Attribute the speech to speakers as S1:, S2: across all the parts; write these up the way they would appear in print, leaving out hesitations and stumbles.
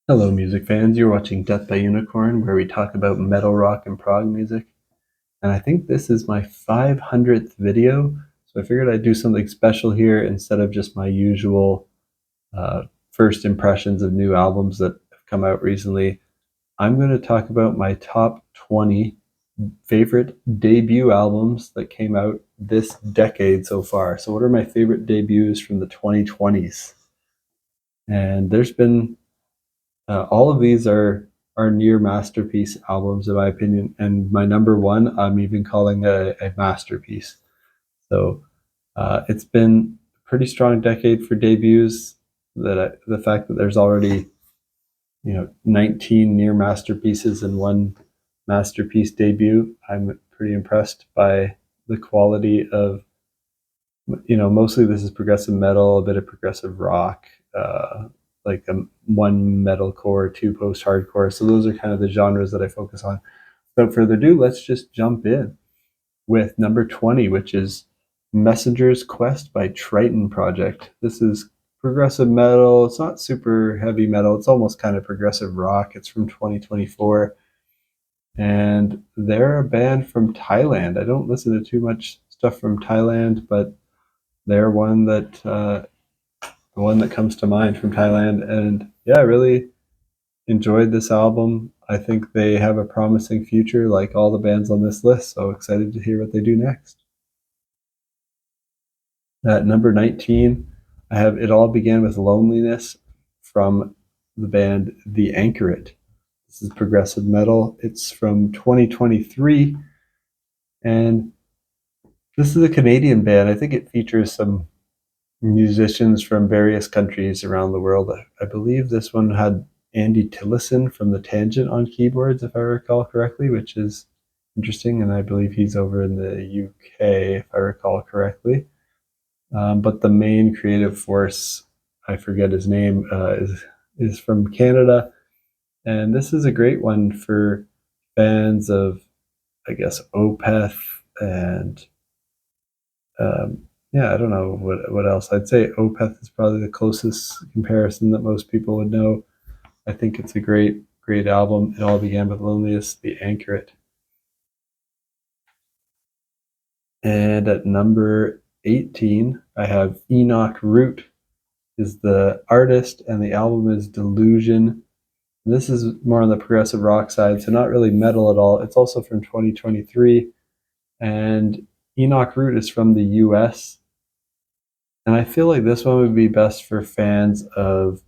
S1: Hello, music fans. You're watching Death by Unicorn, where we talk about metal, rock, and prog music. And I think this is my 500th video, so I figured I'd do something special here instead of just my usual first impressions of new albums that have come out recently. I'm going to talk about my top 20 favorite debut albums that came out this decade so far. So, what are my favorite debuts from the 2020s? And there's been all of these are near masterpiece albums in my opinion, and my number one I'm even calling a masterpiece. So it's been a pretty strong decade for debuts. The fact that there's already 19 near masterpieces and one masterpiece debut, I'm pretty impressed by the quality of, mostly this is progressive metal, a bit of progressive rock, like one metalcore, two post-hardcore. So those are kind of the genres that I focus on. Without further ado, let's just jump in with number 20, which is Messenger's Quest by Triton Project. This is progressive metal. It's not super heavy metal. It's almost kind of progressive rock. It's from 2024. And they're a band from Thailand. I don't listen to too much stuff from Thailand, but they're the one that comes to mind from Thailand. And yeah, I really enjoyed this album. I think they have a promising future, like all the bands on this list. So excited to hear what they do next. At number 19, I have It All Began with Loneliness from the band The Anchoret. This is progressive metal. It's from 2023. And this is a Canadian band. I think it features some musicians from various countries around the world. I believe this one had Andy Tillison from The Tangent on keyboards, if I recall correctly, which is interesting. And I believe he's over in the UK, if I recall correctly. But the main creative force, I forget his name, is from Canada. And this is a great one for fans of, I guess, Opeth and yeah, I don't know what else. I'd say Opeth is probably the closest comparison that most people would know. I think it's a great album. It All Began with Loneliness, The Anchoret. And at number 18, I have Enoch Root is the artist, and the album is Delusion. This is more on the progressive rock side, so not really metal at all. It's also from 2023, and Enoch Root is from the US. And I feel like this one would be best for fans of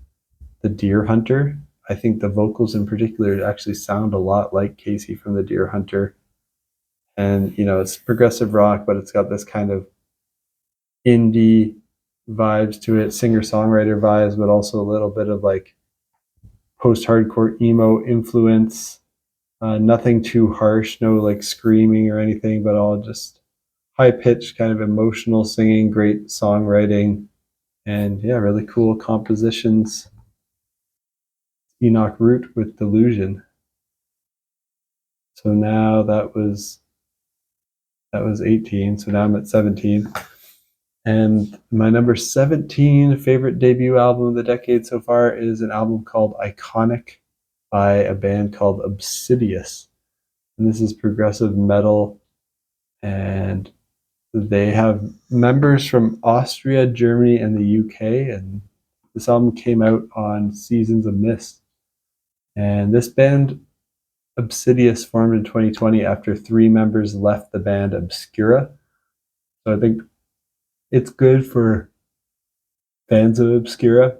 S1: the Deer Hunter. I think the vocals in particular actually sound a lot like Casey from the Deer Hunter. And, it's progressive rock, but it's got this kind of indie vibes to it, singer-songwriter vibes, but also a little bit of like post-hardcore emo influence. Nothing too harsh, no like screaming or anything, but all just high-pitched kind of emotional singing, great songwriting, and yeah, really cool compositions. Enoch Root with Delusion. So now that was 18, so now I'm at 17. And my number 17 favorite debut album of the decade so far is an album called Iconic by a band called Obsidious. And this is progressive metal, and they have members from Austria, Germany, and the UK. And this album came out on Seasons of Mist. And this band, Obsidious, formed in 2020 after 3 members left the band Obscura. So I think it's good for fans of Obscura.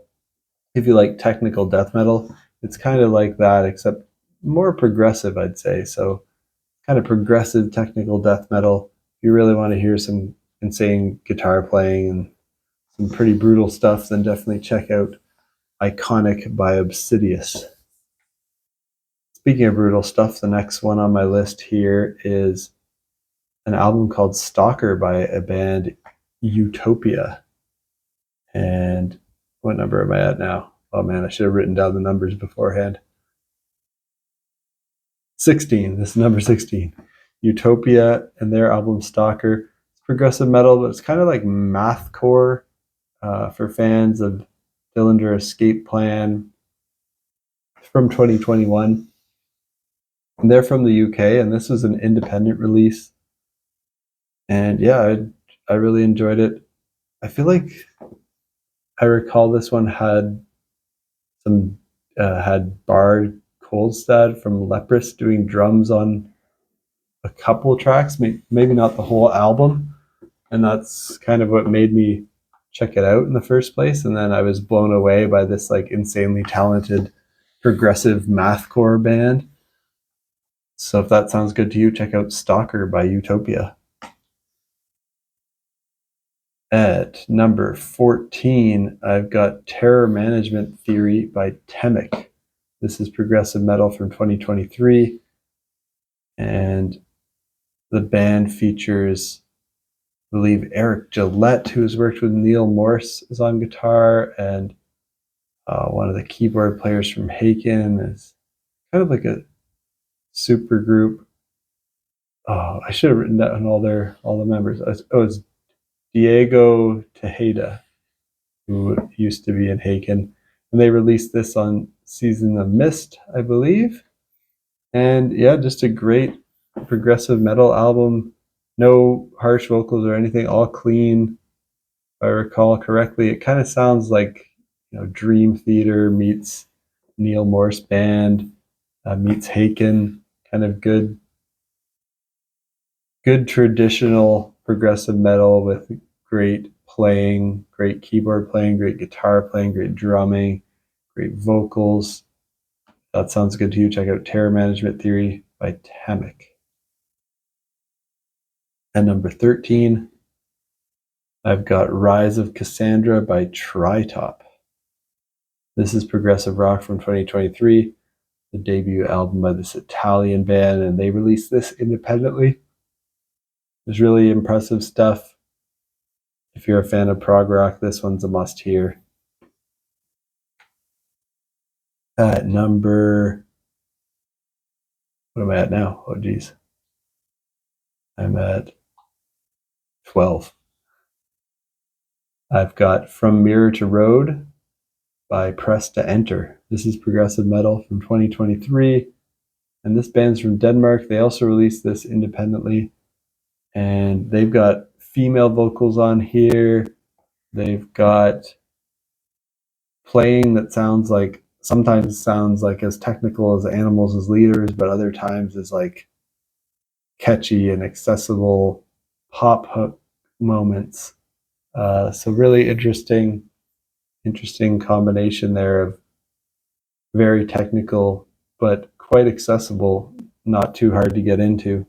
S1: If you like technical death metal, it's kind of like that, except more progressive, I'd say. So kind of progressive technical death metal. If you really want to hear some insane guitar playing and some pretty brutal stuff, then definitely check out Iconic by Obsidious. Speaking of brutal stuff, the next one on my list here is an album called Stalker by a band, Utopia. And what number am I at now? Oh man, I should have written down the numbers beforehand. 16. This is number 16. Utopia and their album Stalker. It's progressive metal, but it's kind of like mathcore for fans of Dillinger Escape Plan. from 2021. And they're from the UK, and this was an independent release. And yeah, I really enjoyed it. I feel like I recall this one had some had Bard Coldstad from Leprous doing drums on a couple tracks, maybe not the whole album, and that's kind of what made me check it out in the first place. And then I was blown away by this like insanely talented progressive mathcore band. So if that sounds good to you, check out Stalker by Utopia. At number 14, I've got Terror Management Theory by TEMIC. This is progressive metal from 2023. And the band features, I believe, Eric Gillette, who has worked with Neil Morse, is on guitar, and one of the keyboard players from Haken is kind of like a super group. Oh, I should have written down all the members. It's Diego Tejeda, who used to be in Haken, and they released this on Season of Mist, I believe. And yeah, just a great progressive metal album. No harsh vocals or anything, all clean. If I recall correctly, it kind of sounds like, Dream Theater meets Neil Morse band, meets Haken. Kind of good traditional progressive metal with great playing, great keyboard playing, great guitar playing, great drumming, great vocals. That sounds good to you. Check out Terror Management Theory by TEMIC. At number 13, I've got Rise of Kassandra by Tritop. This is progressive rock from 2023, the debut album by this Italian band, and they released this independently. There's really impressive stuff. If you're a fan of prog rock, this one's a must-hear. At number... What am I at now? Oh, geez. I'm at 12. I've got From Mirror to Road by Press to Enter. This is progressive metal from 2023, and this band's from Denmark. They also released this independently, and they've got female vocals on here. They've got playing that sometimes sounds like as technical as Animals as Leaders, but other times is like catchy and accessible pop hook moments. So really interesting combination there of very technical but quite accessible, not too hard to get into.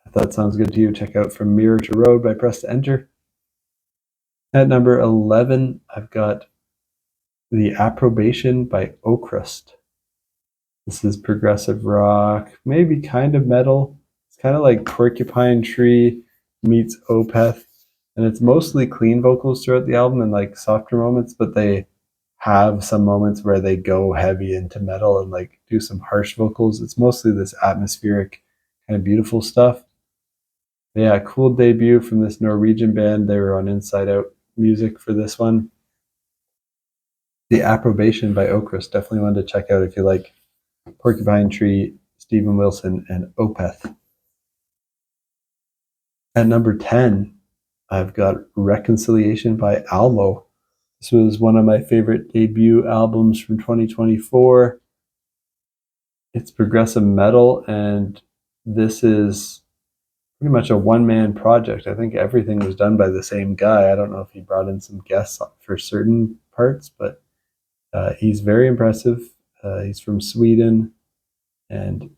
S1: If that sounds good to you, check out From Mirror to Road by Press to Enter. At number 11, I've got The Approbation by Avkrvst. This is progressive rock, maybe kind of metal. It's kind of like Porcupine Tree meets Opeth, and it's mostly clean vocals throughout the album and like softer moments, but they have some moments where they go heavy into metal and like do some harsh vocals. It's mostly this atmospheric kind of beautiful stuff. But yeah, cool debut from this Norwegian band. They were on Inside Out Music for this one. The Approbation by Avkrvst, definitely one to check out if you like Porcupine Tree, Steven Wilson, and Opeth. At number 10, I've got Reconciliation by ALMO. This was one of my favorite debut albums from 2024. It's progressive metal, and this is pretty much a one-man project. I think everything was done by the same guy. I don't know if he brought in some guests for certain parts, but he's very impressive. He's from Sweden, and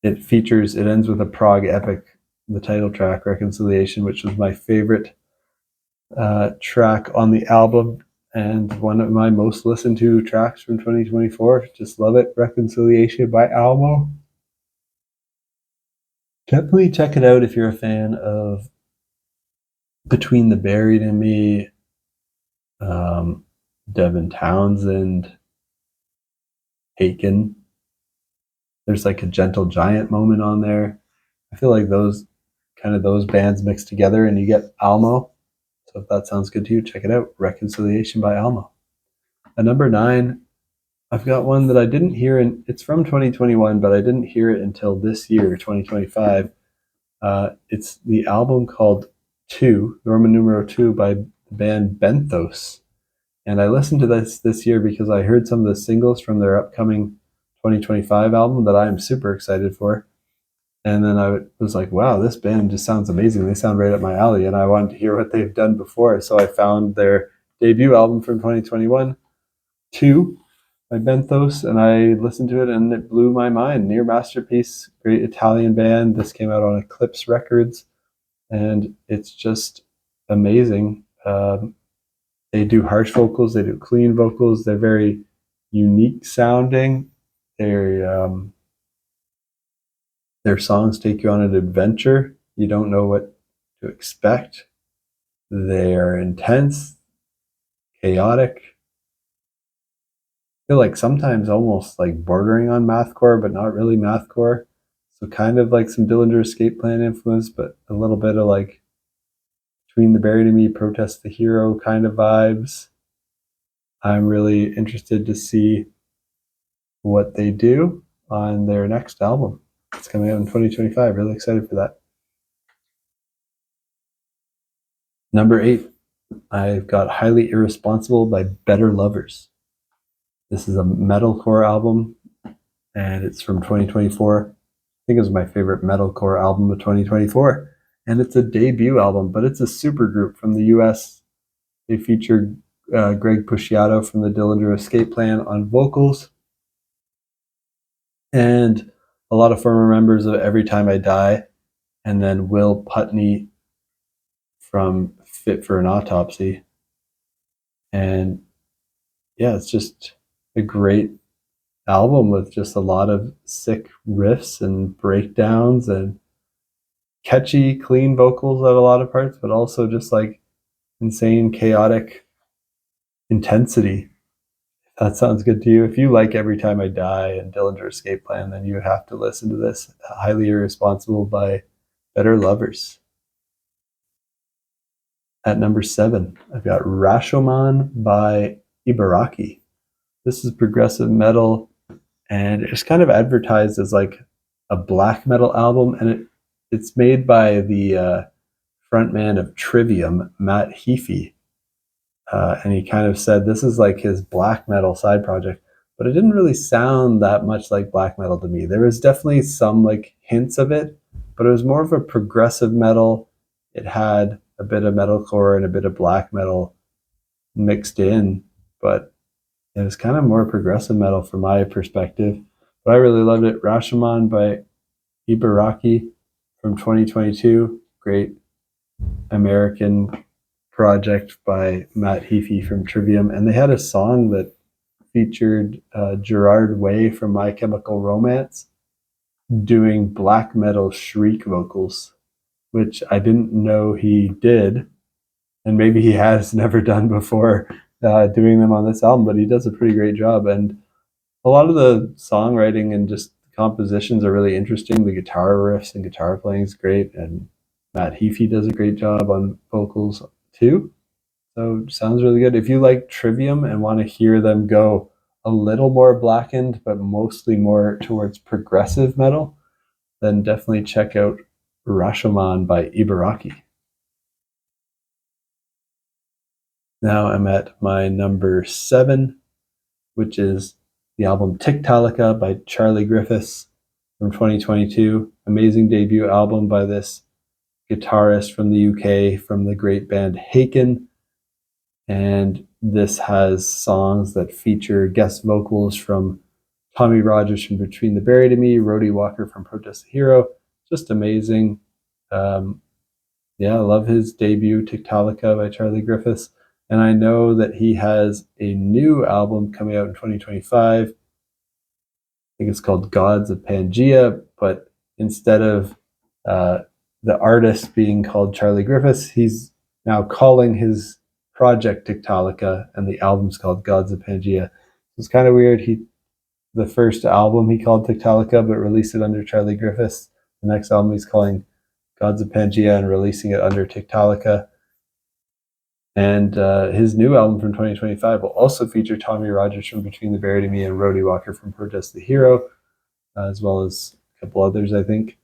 S1: it ends with a prog epic, the title track, Reconciliation, which was my favorite track on the album and one of my most listened to tracks from 2024. Just love it. Reconciliation by ALMO. Definitely check it out if you're a fan of Between the Buried and Me, Devin Townsend, Haken. There's like a Gentle Giant moment on there. I feel like those bands mixed together and you get ALMO. So if that sounds good to you, check it out. Reconciliation by ALMO. At number 9, I've got one that I didn't hear, and it's from 2021, but I didn't hear it until this year, 2025. It's the album called 2, Roman numeral 2, by the band Benthos. And I listened to this year because I heard some of the singles from their upcoming 2025 album that I am super excited for. And then I was like, wow, this band just sounds amazing. They sound right up my alley. And I wanted to hear what they've done before. So I found their debut album from 2021, 2, by Benthos, and I listened to it and it blew my mind. Near masterpiece, great Italian band. This came out on Eclipse Records, and it's just amazing. They do harsh vocals, they do clean vocals. They're very unique sounding. Their songs take you on an adventure. You don't know what to expect. They are intense, chaotic. I feel like sometimes almost like bordering on mathcore, but not really mathcore. So kind of like some Dillinger Escape Plan influence, but a little bit of like Between the Buried and Me, Protest the Hero kind of vibes. I'm really interested to see what they do on their next album. It's coming out in 2025. Really excited for that. Number 8, I've got Highly Irresponsible by Better Lovers. This is a metalcore album, and it's from 2024. I think it was my favorite metalcore album of 2024. And it's a debut album, but it's a super group from the US. They featured Greg Puciato from the Dillinger Escape Plan on vocals, and a lot of former members of Every Time I Die, and then Will Putney from Fit for an Autopsy. And yeah, it's just a great album with just a lot of sick riffs and breakdowns and catchy, clean vocals at a lot of parts, but also just like insane, chaotic intensity. If that sounds good to you. If you like Every Time I Die and Dillinger Escape Plan, then you have to listen to this. Highly Irresponsible by Better Lovers. At number 7, I've got Rashomon by Ibaraki. This is progressive metal, and it's kind of advertised as like a black metal album, and it's made by the frontman of Trivium, Matt Heafy. And he kind of said this is like his black metal side project, but it didn't really sound that much like black metal to me. There was definitely some like hints of it, but it was more of a progressive metal. It had a bit of metalcore and a bit of black metal mixed in, but it was kind of more progressive metal from my perspective. But I really loved it. Rashomon by Ibaraki from 2022. Great American project by Matt Heafy from Trivium. And they had a song that featured Gerard Way from My Chemical Romance doing black metal shriek vocals, which I didn't know he did. And maybe he has never done before doing them on this album, but he does a pretty great job. And a lot of the songwriting and just compositions are really interesting. The guitar riffs and guitar playing is great, and Matt Heafy does a great job on vocals too. So sounds really good. If you like Trivium and want to hear them go a little more blackened, but mostly more towards progressive metal, then definitely check out Rashomon by Ibaraki. Now I'm at my number 7, which is the album Tiktalika by Charlie Griffiths from 2022. Amazing debut album by this guitarist from the UK from the great band Haken. And this has songs that feature guest vocals from Tommy Rogers from Between the Buried and Me, Rhodey Walker from Protest the Hero. Just amazing. Yeah, I love his debut, Tiktalika by Charlie Griffiths. And I know that he has a new album coming out in 2025. I think it's called Gods of Pangea, but instead of the artist being called Charlie Griffiths, he's now calling his project Tiktalika, and the album's called Gods of Pangea. It's kind of weird. The first album he called Tiktalika, but released it under Charlie Griffiths. The next album he's calling Gods of Pangea and releasing it under Tiktalika. And his new album from 2025 will also feature Tommy Rogers from Between the Buried and Me and Rhodey Walker from Protest the Hero, as well as a couple others, I think.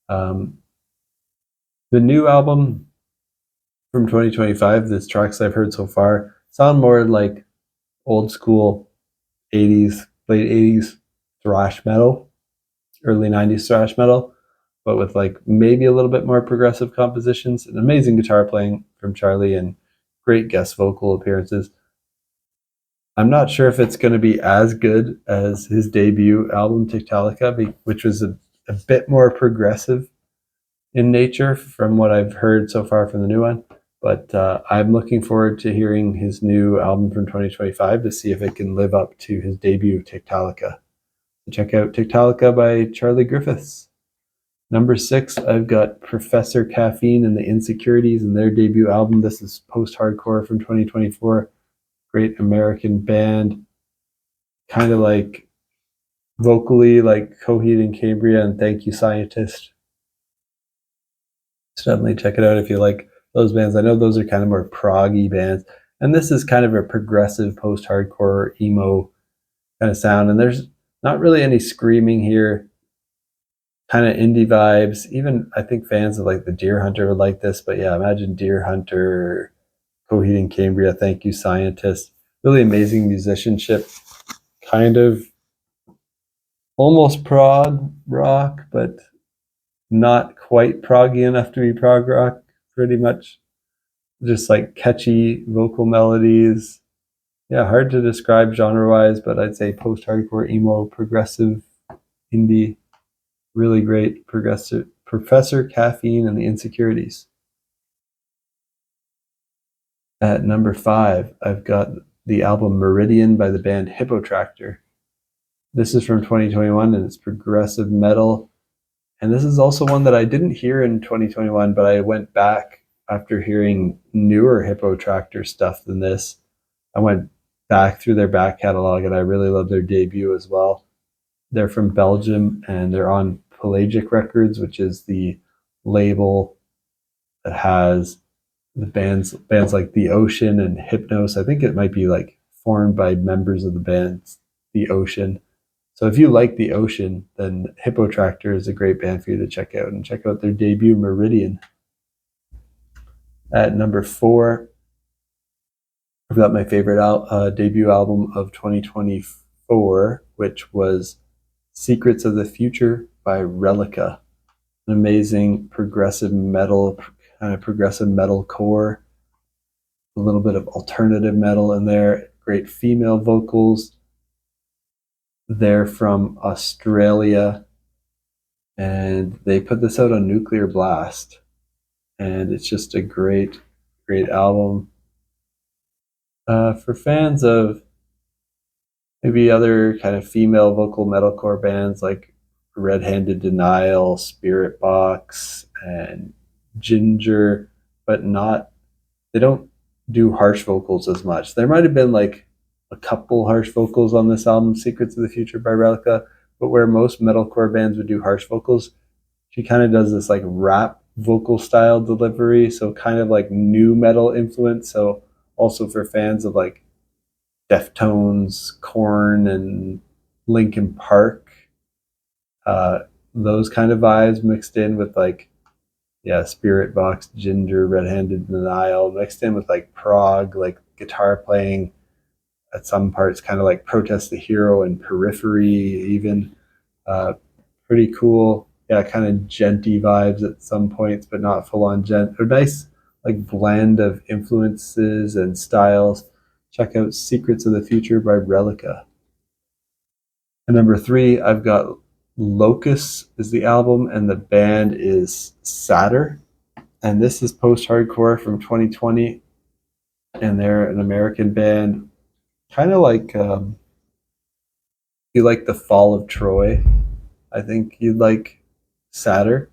S1: The new album from 2025, the tracks I've heard so far, sound more like old school 80s, late 80s thrash metal, early 90s thrash metal, but with like maybe a little bit more progressive compositions, and amazing guitar playing from Charlie, and great guest vocal appearances. I'm not sure if it's going to be as good as his debut album, Tictalica, which was a bit more progressive in nature from what I've heard so far from the new one. But I'm looking forward to hearing his new album from 2025 to see if it can live up to his debut, Tictalica. So check out Tictalica by Charlie Griffiths. Number 6, I've got Professor Caffeine and the Insecurities and their debut album. This is post-hardcore from 2024. Great American band. Kind of like vocally like Coheed and Cambria and Thank You Scientist. So definitely check it out if you like those bands. I know those are kind of more prog-y bands. And this is kind of a progressive post-hardcore emo kind of sound. And there's not really any screaming here. Kind of indie vibes. Even I think fans of like the Deer Hunter would like this. But yeah, imagine Deer Hunter, Coheed and Cambria, Thank You Scientist. Really amazing musicianship. Kind of almost prog rock, but not quite proggy enough to be prog rock, pretty much. Just like catchy vocal melodies. Yeah, hard to describe genre-wise, but I'd say post-hardcore, emo, progressive, indie, really great progressive. Professor Caffeine and the Insecurities. At number 5, I've got the album Meridian by the band Hippotractor. This is from 2021 and it's progressive metal. And this is also one that I didn't hear in 2021, but I went back after hearing newer Hippotractor stuff than this. I went back through their back catalog and I really love their debut as well. They're from Belgium and they're on Pelagic Records, which is the label that has the bands like The Ocean and Hypnos. I think it might be like formed by members of the bands The Ocean. So if you like The Ocean, then Hippotractor is a great band for you to check out, and check out their debut Meridian. At number 4, I've got my favorite debut album of 2024, which was Secrets of the Future by Relica. An amazing progressive metal, kind of progressive metalcore, a little bit of alternative metal in there, great female vocals. They're from Australia, and they put this out on Nuclear Blast, and it's just a great album. For fans of maybe other kind of female vocal metalcore bands like Red Handed Denial, Spirit Box, and Ginger, but they don't do harsh vocals as much. There might have been like a couple harsh vocals on this album, Secrets of the Future by Relica, but where most metalcore bands would do harsh vocals, she kind of does this like rap vocal style delivery, so kind of like new metal influence. So also for fans of like Deftones, Korn, and Linkin Park, those kind of vibes mixed in with like Spirit Box, Ginger, Red Handed Denial, mixed in with like prog, like guitar playing at some parts, kind of like Protest the Hero and Periphery, even. Pretty cool. Yeah, kind of djenty vibes at some points, but not full on djent. A nice like blend of influences and styles. Check out Secrets of the Future by Relica. And number 3, I've got Locus is the album, and the band is Satyr. And this is post-hardcore from 2020, and they're an American band, kind of like you like the Fall of Troy. I think you'd like Satyr.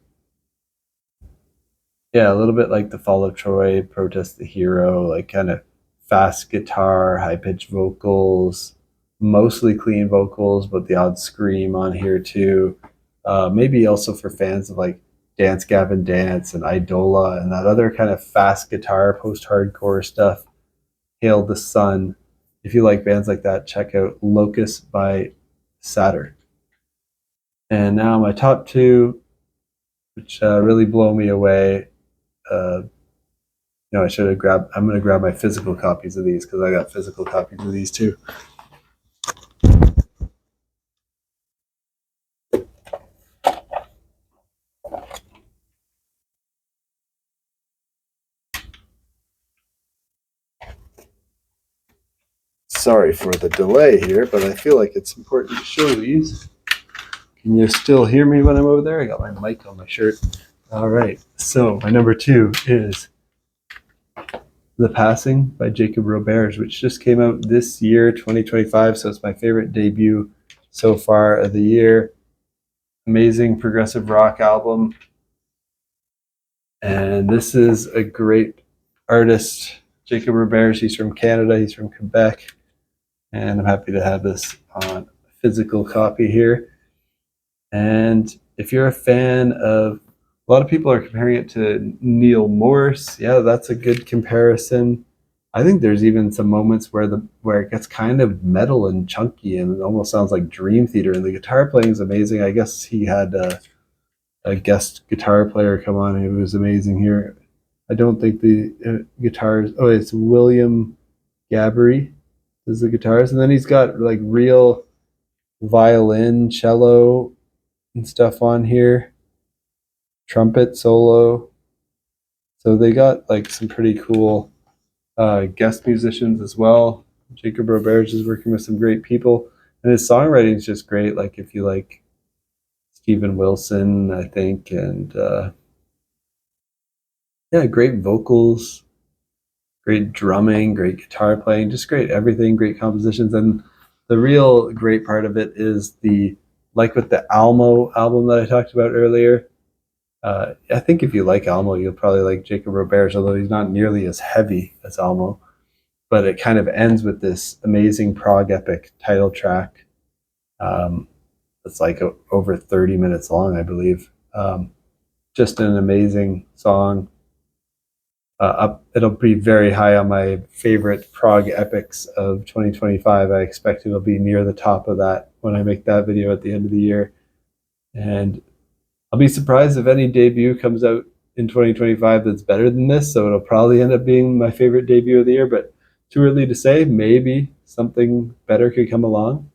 S1: Yeah, a little bit like the Fall of Troy, Protest the Hero, like kind of fast guitar, high-pitched vocals, mostly clean vocals, but the odd scream on here too. Maybe also for fans of like Dance Gavin Dance and Idola and that other kind of fast guitar post-hardcore stuff. Hail the Sun. If you like bands like that, check out Locust by Satyr. And now my top two, which really blow me away. I should have grabbed. I'm going to grab my physical copies of these because I got physical copies of these too. Sorry for the delay here, but I feel like it's important to show these. Can you still hear me when I'm over there? I got my mic on my shirt. All right. So my number two is The Passing by Jacob Roberge, which just came out this year, 2025. So it's my favorite debut so far of the year. Amazing progressive rock album. And this is a great artist, Jacob Roberge. He's from Canada. He's from Quebec. And I'm happy to have this on physical copy here. And if you're a fan of, a lot of people are comparing it to Neil Morse. Yeah, that's a good comparison. I think there's even some moments where it gets kind of metal and chunky and it almost sounds like Dream Theater. And the guitar playing is amazing. I guess he had a guest guitar player come on who was amazing here. I don't think the guitars. Oh, it's William Gabbery does the guitars, and then he's got like real violin, cello, and stuff on here. Trumpet solo. So they got like some pretty cool guest musicians as well. Jacob Roberge is working with some great people, and his songwriting is just great. Like if you like Steven Wilson, I think, and great vocals, great drumming, great guitar playing, just great everything, great compositions. And the real great part of it is like with the ALMO album that I talked about earlier. I think if you like ALMO, you'll probably like Jacob Roberge, although he's not nearly as heavy as ALMO. But it kind of ends with this amazing prog epic title track. It's like over 30 minutes long, I believe. Just an amazing song. It'll be very high on my favorite prog epics of 2025. I expect it'll be near the top of that when I make that video at the end of the year. And I'll be surprised if any debut comes out in 2025 that's better than this. So it'll probably end up being my favorite debut of the year, but too early to say. Maybe something better could come along.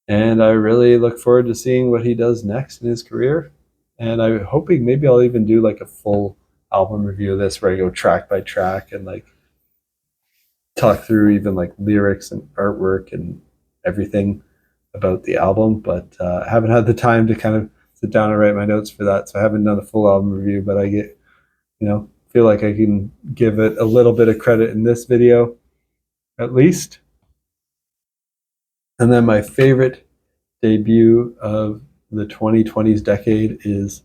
S1: And I really look forward to seeing what he does next in his career. And I'm hoping maybe I'll even do like a full album review of this where I go track by track and like talk through even like lyrics and artwork and everything about the album. But I haven't had the time to kind of sit down and write my notes for that. So I haven't done a full album review, but I get, feel like I can give it a little bit of credit in this video, at least. And then my favorite debut of the 2020s decade is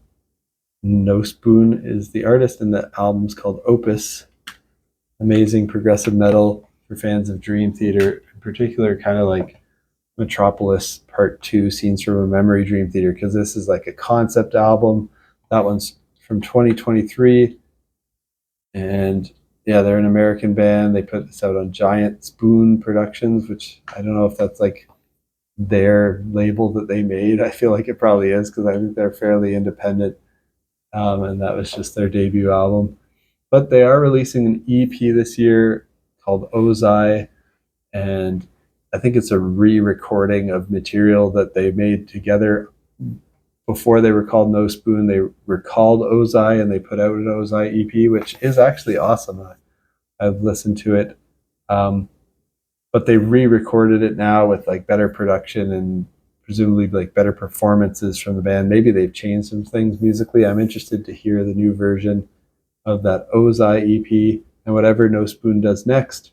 S1: No Spoon is the artist, and the album's called Opus. Amazing progressive metal for fans of Dream Theater, in particular, kind of like Metropolis Part 2, Scenes from a Memory Dream Theater, because this is like a concept album. That one's from 2023. And yeah, they're an American band. They put this out on Giant Spoon Productions, which I don't know if that's like their label that they made. I feel like it probably is because I think they're fairly independent. And that was just their debut album. But they are releasing an EP this year called Ozai, and I think it's a re-recording of material that they made together before they were called No Spoon. They were called Ozai, and they put out an Ozai EP, which is actually awesome. I've listened to it. But they re-recorded it now with like better production and presumably like better performances from the band. Maybe they've changed some things musically. I'm interested to hear the new version of that Ozai EP, and whatever No Spoon does next.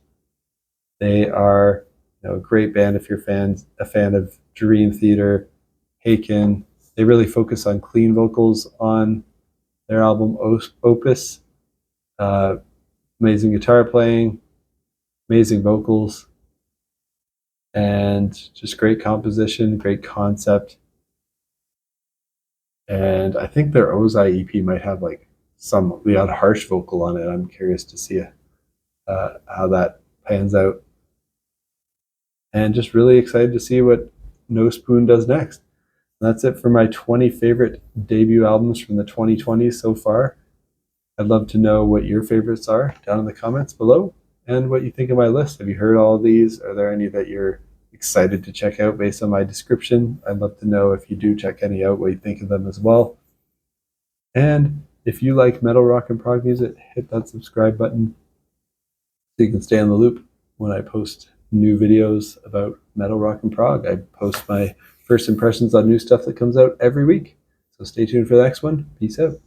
S1: They are a great band if you're a fan of Dream Theater, Haken. They really focus on clean vocals on their album Opus. Amazing guitar playing, amazing vocals, and just great composition, great concept. And I think their Ozai EP might have like some the odd harsh vocal on it. I'm curious to see how that pans out. And just really excited to see what No Spoon does next. That's it for my 20 favorite debut albums from the 2020s so far. I'd love to know what your favorites are down in the comments below and what you think of my list. Have you heard all of these? Are there any that you're excited to check out based on my description? I'd love to know if you do check any out, what you think of them as well. And if you like metal, rock, and prog music, hit that subscribe button so you can stay on the loop when I post new videos about metal, rock, and prog. I post my first impressions on new stuff that comes out every week. So stay tuned for the next one. Peace out.